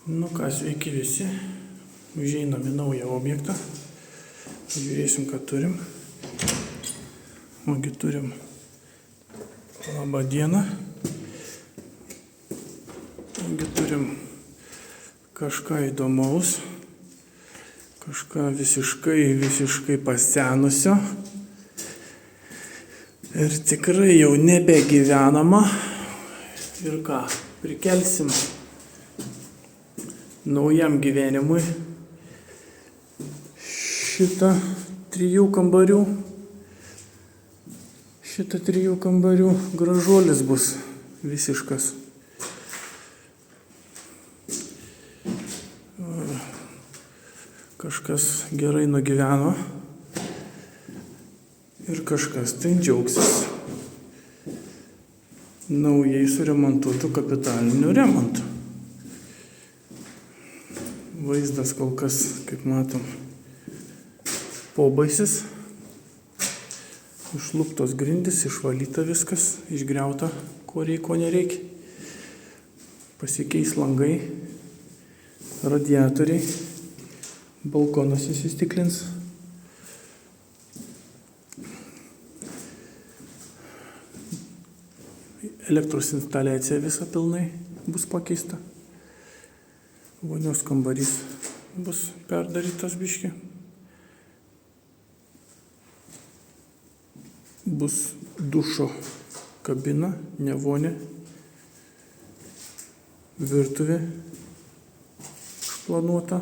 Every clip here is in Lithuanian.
Nu ką, sveiki visi. Užeinam į naują objektą. Žiūrėsim, ką turim. Ogi turim labą dieną. Ogi turim kažką įdomaus. Kažką visiškai pasenusio. Ir tikrai jau nebegyvenama. Ir ką, prikelsim naujam gyvenimui šitą 3 kambarių. Šitą 3 kambarių gražuolis bus visiškas. Kažkas gerai nugyveno ir kažkas tai džiaugsis naujai suremontuotų kapitalinių remontų. Vaizdas kol kas, kaip matom, pobaisis. Išluptos grindys, išvalyta viskas, išgriauta, ko reikia, ko nereikia. Pasikeis langai, radiatoriai, balkonas įsistiklins. Elektros instaliacija visa pilnai bus pakeista. Vonios kambarys bus perdarytas biški. Bus dušo kabina, ne vonė. Virtuvė išplanuota,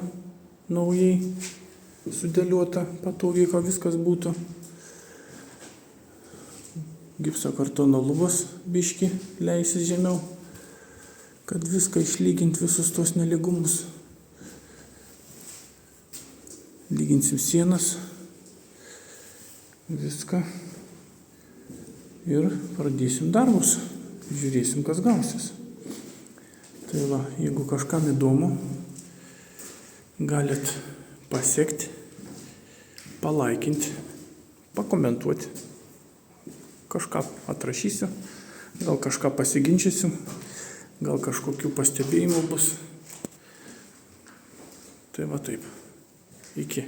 naujai sudėliota, patogiai, kad viskas būtų. Gipso kartono lubos biški leisis žemiau, kad viską išlyginti, visus tos nelygumus. Lyginsim sienas, viską ir pradėsim darbus. Žiūrėsim, kas gausis. Tai va, jeigu kažkam įdomu, galit pasiekti, palaikinti, pakomentuoti. Kažką atrašysiu, gal kažką pasiginčysiu, gal kažkokių pastebėjimų bus. Tai va taip. Iki.